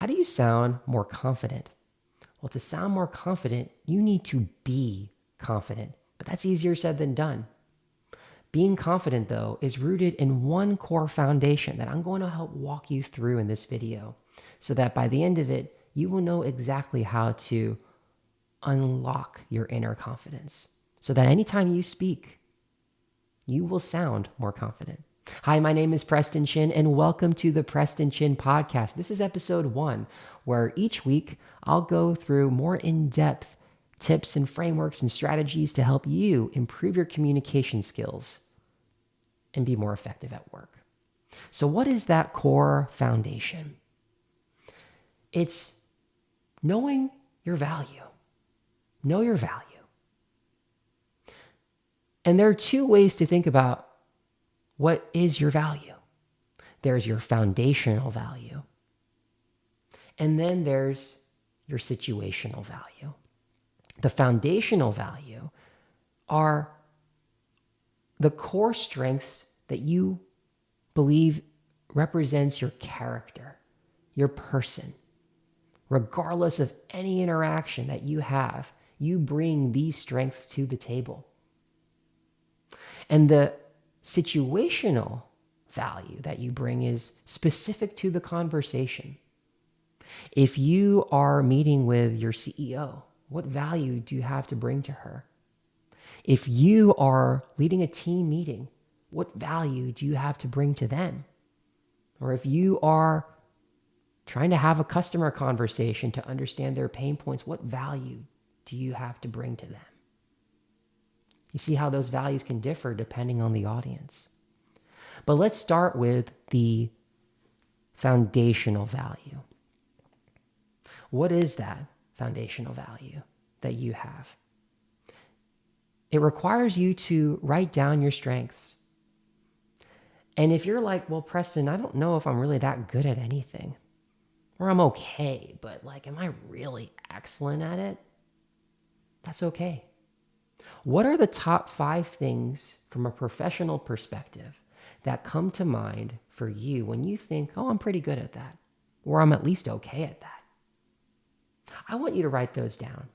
How do you sound more confident? Well, to sound more confident, you need to be confident, but that's easier said than done. Being confident, though, is rooted in one core foundation that I'm going to help walk you through in this video so that by the end of it, you will know exactly how to unlock your inner confidence so that anytime you speak, you will sound more confident. Hi, my name is Preston Chin, and welcome to the Preston Chin Podcast. This is episode 1, where each week I'll go through more in-depth tips and frameworks and strategies to help you improve your communication skills and be more effective at work. So what is that core foundation? It's knowing your value. Know your value. And there are two ways to think about what is your value. There's your foundational value, and then there's your situational value. The foundational value are the core strengths that you believe represents your character, your person. Regardless of any interaction that you have, you bring these strengths to the table. And the situational value that you bring is specific to the conversation. If you are meeting with your CEO, what value do you have to bring to her? If you are leading a team meeting, what value do you have to bring to them? Or if you are trying to have a customer conversation to understand their pain points, what value do you have to bring to them? You see how those values can differ depending on the audience. But let's start with the foundational value. What is that foundational value that you have? It requires you to write down your strengths. And if you're like, well, Preston, I don't know if I'm really that good at anything, or I'm okay, but am I really excellent at it? That's okay. What are the top 5 things from a professional perspective that come to mind for you when you think, oh, I'm pretty good at that, or I'm at least okay at that? I want you to write those down.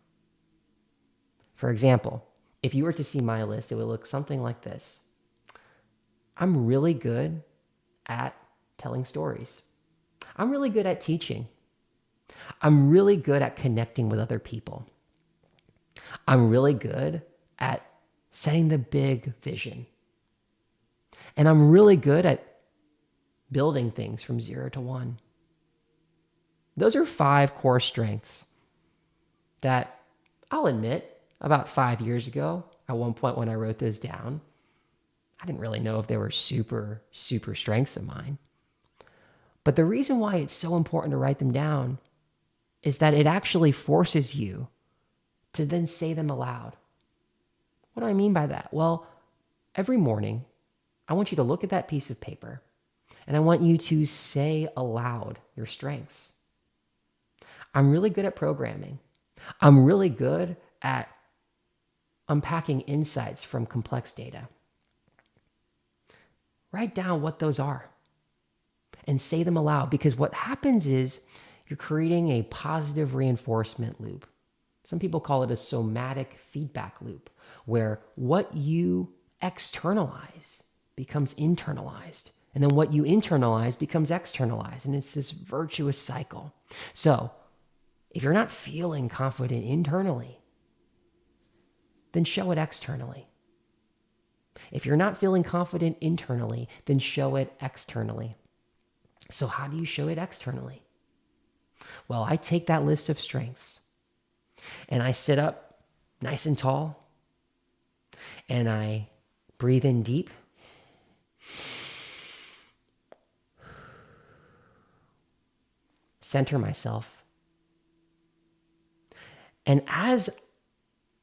For example, if you were to see my list, it would look something like this. I'm really good at telling stories. I'm really good at teaching. I'm really good at connecting with other people. I'm really good at setting the big vision. And I'm really good at building things from 0 to 1. Those are 5 core strengths that I'll admit about 5 years ago, at one point when I wrote those down, I didn't really know if they were super strengths of mine. But the reason why it's so important to write them down is that it actually forces you to then say them aloud. What do I mean by that? Well, every morning, I want you to look at that piece of paper and I want you to say aloud your strengths. I'm really good at programming. I'm really good at unpacking insights from complex data. Write down what those are and say them aloud, because what happens is you're creating a positive reinforcement loop. Some people call it a somatic feedback loop, where what you externalize becomes internalized, and then what you internalize becomes externalized, and it's this virtuous cycle. So if you're not feeling confident internally, then show it externally. If you're not feeling confident internally, then show it externally. So how do you show it externally? Well, I take that list of strengths and I sit up nice and tall and I breathe in deep. Center myself. And as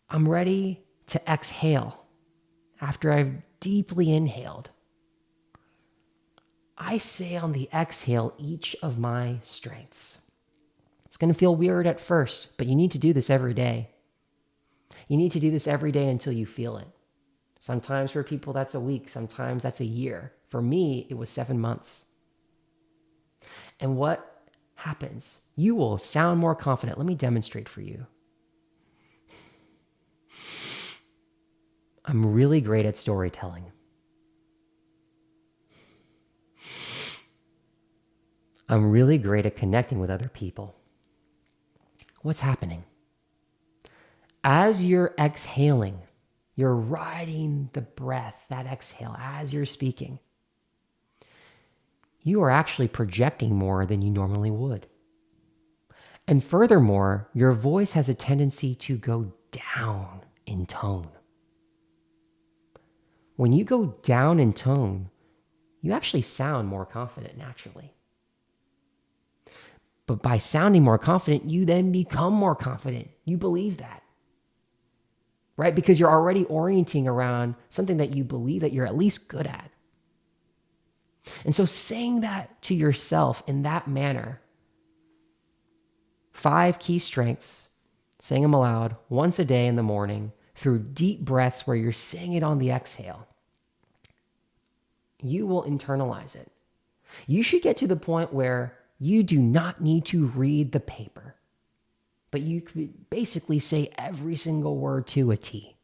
I'm ready to exhale, after I've deeply inhaled, I say on the exhale each of my strengths. It's going to feel weird at first, but you need to do this every day. You need to do this every day until you feel it. Sometimes for people, that's a week. Sometimes that's a year. For me, it was 7 months. And what happens, you will sound more confident. Let me demonstrate for you. I'm really great at storytelling. I'm really great at connecting with other people. What's happening? As you're exhaling, you're riding the breath, that exhale, as you're speaking. You are actually projecting more than you normally would. And furthermore, your voice has a tendency to go down in tone. When you go down in tone, you actually sound more confident naturally. But by sounding more confident, you then become more confident. You believe that, right? Because you're already orienting around something that you believe that you're at least good at. And so saying that to yourself in that manner, 5 key strengths, saying them aloud once a day in the morning through deep breaths where you're saying it on the exhale, you will internalize it. You should get to the point where you do not need to read the paper, but you could basically say every single word to a T.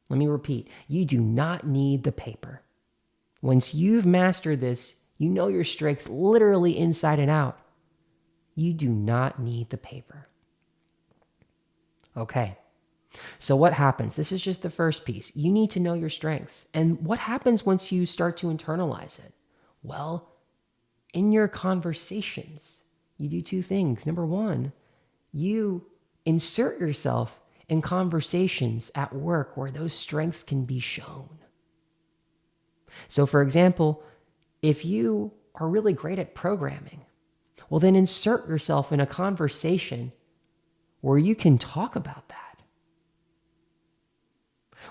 Let me repeat. You do not need the paper. Once you've mastered this, you know your strengths literally inside and out. You do not need the paper. Okay. So what happens? This is just the first piece. You need to know your strengths. And what happens once you start to internalize it? Well, in your conversations, you do 2 things. Number 1, you insert yourself in conversations at work where those strengths can be shown. So for example, if you are really great at programming, well, then insert yourself in a conversation where you can talk about that,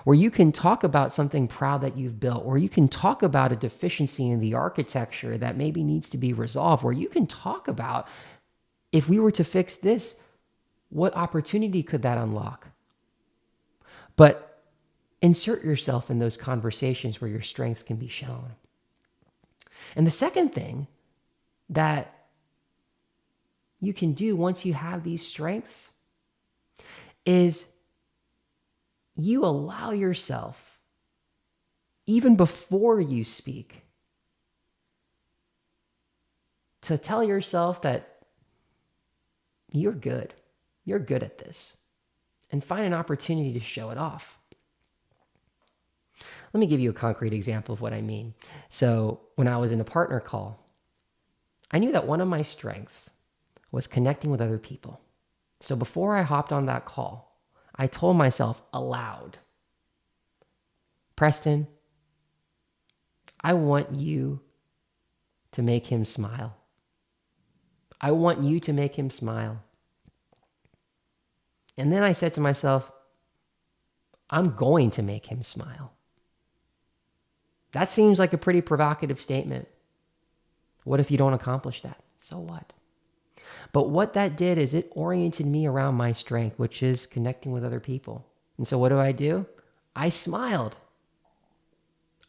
where you can talk about something proud that you've built, where you can talk about a deficiency in the architecture that maybe needs to be resolved, where you can talk about, if we were to fix this, what opportunity could that unlock? But insert yourself in those conversations where your strengths can be shown. And the second thing that you can do once you have these strengths is you allow yourself, even before you speak, to tell yourself that you're good. You're good at this. And find an opportunity to show it off. Let me give you a concrete example of what I mean. So when I was in a partner call, I knew that one of my strengths was connecting with other people. So before I hopped on that call, I told myself aloud, Preston, I want you to make him smile. I want you to make him smile. And then I said to myself, I'm going to make him smile. That seems like a pretty provocative statement. What if you don't accomplish that? So what? But what that did is it oriented me around my strength, which is connecting with other people. And so what do? I smiled.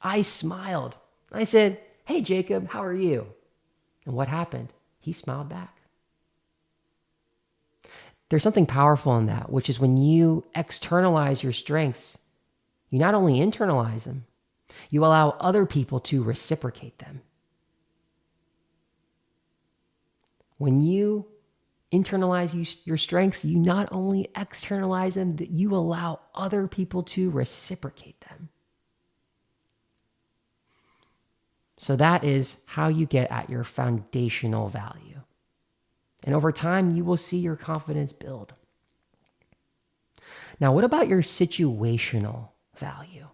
I said, hey, Jacob, how are you? And what happened? He smiled back. There's something powerful in that, which is when you externalize your strengths, you not only internalize them, you allow other people to reciprocate them. When you internalize your strengths, you not only externalize them, that you allow other people to reciprocate them. So that is how you get at your foundational value. And over time, you will see your confidence build. Now, what about your situational value?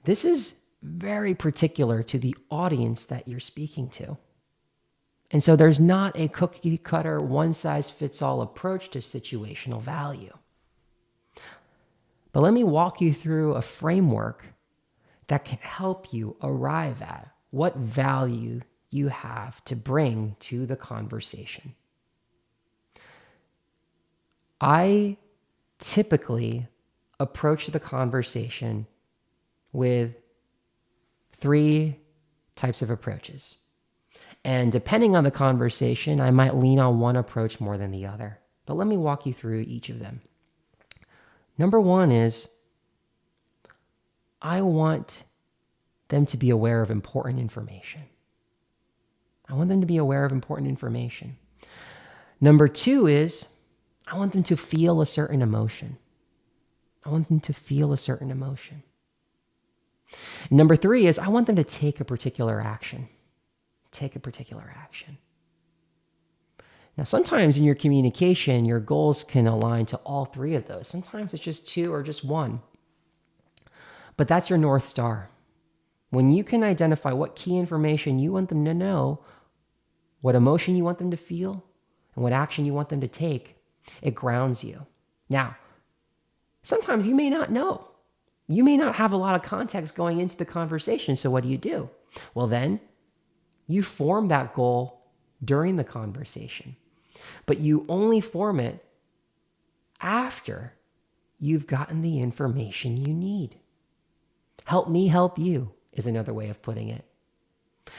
This is very particular to the audience that you're speaking to. And so there's not a cookie cutter, one size fits all approach to situational value. But let me walk you through a framework that can help you arrive at what value you have to bring to the conversation. I typically approach the conversation with 3 types of approaches. And depending on the conversation, I might lean on one approach more than the other. But let me walk you through each of them. Number one is I want them to be aware of important information. I want them to be aware of important information. Number two is I want them to feel a certain emotion. I want them to feel a certain emotion. Number three is I want them to take a particular action. Take a particular action. Now, sometimes in your communication, your goals can align to all three of those. Sometimes it's just two or just one. But that's your North Star. When you can identify what key information you want them to know, what emotion you want them to feel, and what action you want them to take, it grounds you. Now, sometimes you may not know. You may not have a lot of context going into the conversation, so what do? Well, then you form that goal during the conversation, but you only form it after you've gotten the information you need. Help me help you is another way of putting it.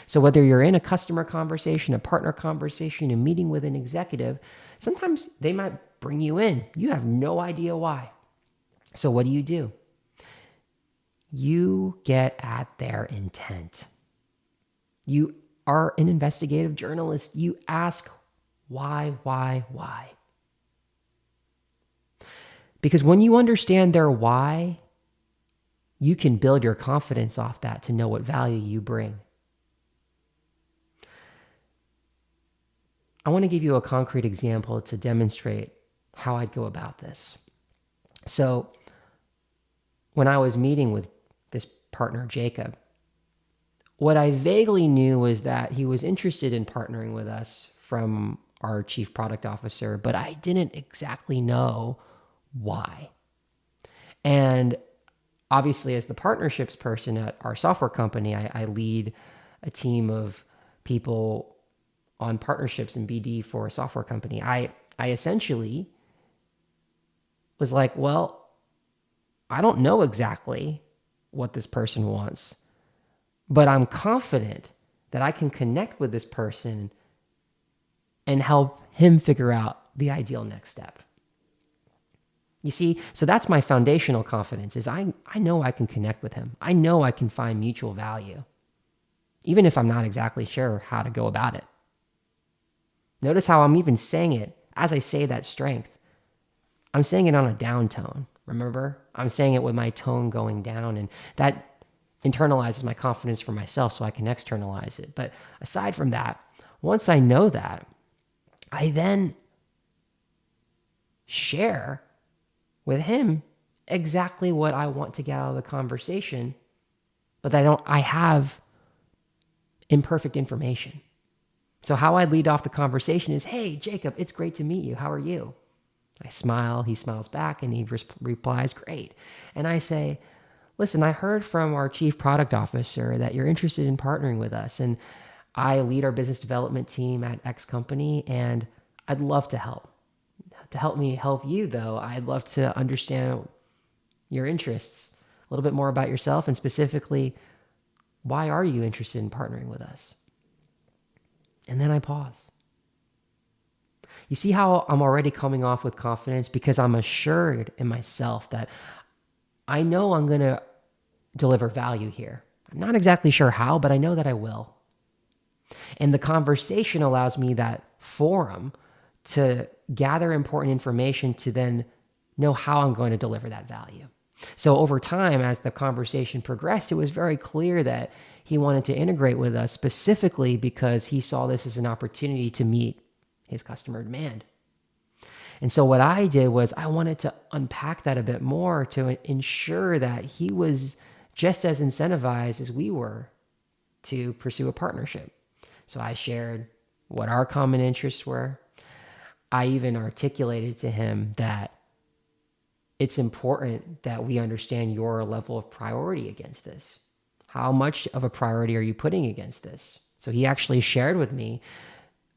So whether you're in a customer conversation, a partner conversation, a meeting with an executive, sometimes they might bring you in. You have no idea why. So what do? You get at their intent. You are an investigative journalist. You ask why? Because when you understand their why, you can build your confidence off that to know what value you bring. I want to give you a concrete example to demonstrate how I'd go about this. So when I was meeting with this partner, Jacob, what I vaguely knew was that he was interested in partnering with us from our chief product officer, but I didn't exactly know why. And obviously, as the partnerships person at our software company, I lead a team of people on partnerships and BD for a software company. I essentially was like, well, I don't know exactly what this person wants, but I'm confident that I can connect with this person and help him figure out the ideal next step. You see, so that's my foundational confidence is I know I can connect with him. I know I can find mutual value, even if I'm not exactly sure how to go about it. Notice how I'm even saying it as I say that strength. I'm saying it on a down tone. Remember? I'm saying it with my tone going down, and that internalizes my confidence for myself so I can externalize it. But aside from that, once I know that, I then share with him exactly what I want to get out of the conversation, but I have imperfect information. So how I lead off the conversation is, hey, Jacob, it's great to meet you. How are you? I smile, he smiles back, and he replies, great. And I say, listen, I heard from our chief product officer that you're interested in partnering with us, and I lead our business development team at X company, and I'd love to help. To help me help you, though, I'd love to understand your interests, a little bit more about yourself, and specifically, why are you interested in partnering with us? And then I pause. You see how I'm already coming off with confidence because I'm assured in myself that I know I'm going to deliver value here. I'm not exactly sure how, but I know that I will. And the conversation allows me that forum to gather important information to then know how I'm going to deliver that value. So over time, as the conversation progressed, it was very clear that he wanted to integrate with us specifically because he saw this as an opportunity to meet his customer demand. And so what I did was I wanted to unpack that a bit more to ensure that he was just as incentivized as we were to pursue a partnership. So I shared what our common interests were. I even articulated to him that it's important that we understand your level of priority against this. How much of a priority are you putting against this? So he actually shared with me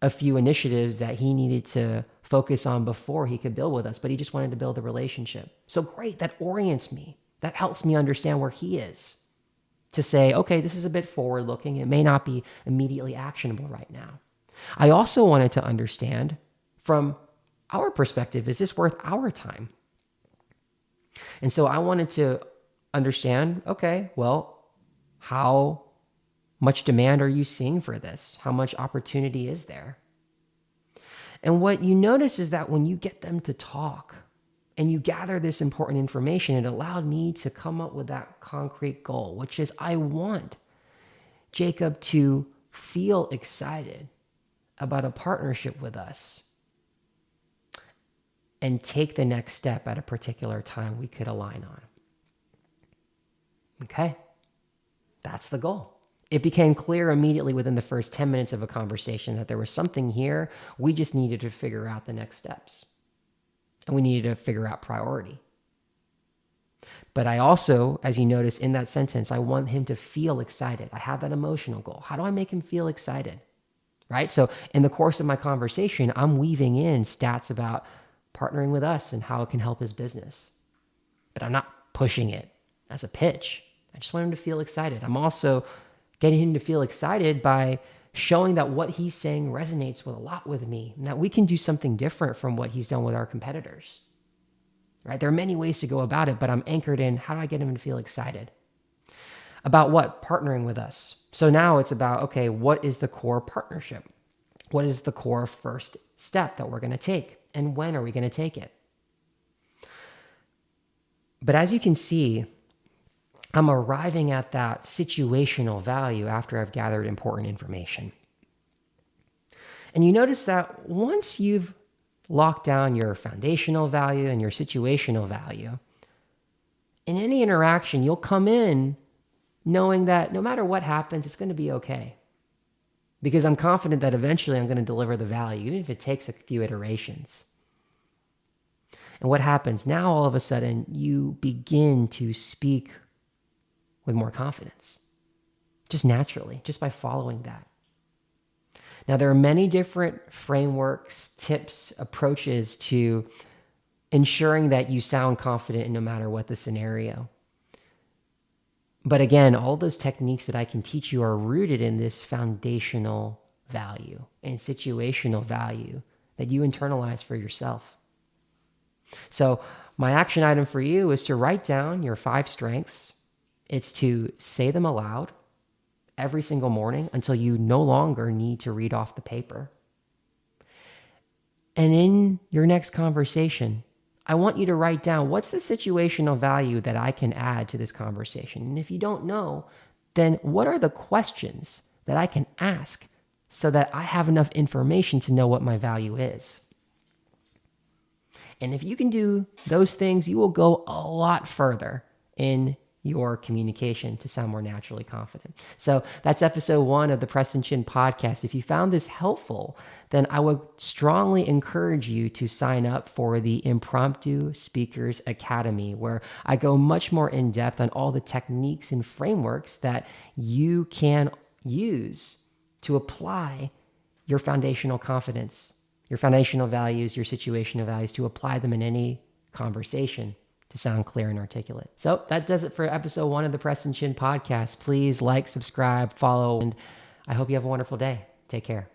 a few initiatives that he needed to focus on before he could build with us, but he just wanted to build a relationship. So great, that orients me. That helps me understand where he is. to say, okay, this is a bit forward looking. It may not be immediately actionable right now. I also wanted to understand from our perspective, is this worth our time? And so I wanted to understand, okay, well, how much demand are you seeing for this? How much opportunity is there? And what you notice is that when you get them to talk and you gather this important information, it allowed me to come up with that concrete goal, which is I want Jacob to feel excited about a partnership with us and take the next step at a particular time we could align on. Okay, that's the goal. It became clear immediately within the first 10 minutes of a conversation that there was something here. We just needed to figure out the next steps. And we needed to figure out priority. But I also, as you notice in that sentence, I want him to feel excited. I have that emotional goal. How do I make him feel excited? Right? So in the course of my conversation, I'm weaving in stats about partnering with us and how it can help his business. But I'm not pushing it as a pitch. I just want him to feel excited. I'm also getting him to feel excited by showing that what he's saying resonates with a lot with me and that we can do something different from what he's done with our competitors. Right? There are many ways to go about it, but I'm anchored in how do I get him to feel excited? About what? Partnering with us. So now it's about, okay, what is the core partnership? What is the core first step that we're going to take? And when are we going to take it? But as you can see, I'm arriving at that situational value after I've gathered important information. And you notice that once you've locked down your foundational value and your situational value, in any interaction, you'll come in knowing that no matter what happens, it's going to be okay. Because I'm confident that eventually I'm going to deliver the value, even if it takes a few iterations. And what happens now, all of a sudden, you begin to speak with more confidence, just naturally, just by following that. Now, there are many different frameworks, tips, approaches to ensuring that you sound confident no matter what the scenario. But again, all those techniques that I can teach you are rooted in this foundational value and situational value that you internalize for yourself. So my action item for you is to write down your 5 strengths. It's to say them aloud every single morning until you no longer need to read off the paper. And in your next conversation, I want you to write down what's the situational value that I can add to this conversation. And if you don't know, then what are the questions that I can ask so that I have enough information to know what my value is? And if you can do those things, you will go a lot further in your communication to sound more naturally confident. So that's episode 1 of the Press and Chin podcast. If you found this helpful, then I would strongly encourage you to sign up for the Impromptu Speakers Academy, where I go much more in depth on all the techniques and frameworks that you can use to apply your foundational confidence, your foundational values, your situational values, to apply them in any conversation to sound clear and articulate. So that does it for episode 1 of the Press and Chin podcast. Please like, subscribe, follow, and I hope you have a wonderful day. Take care.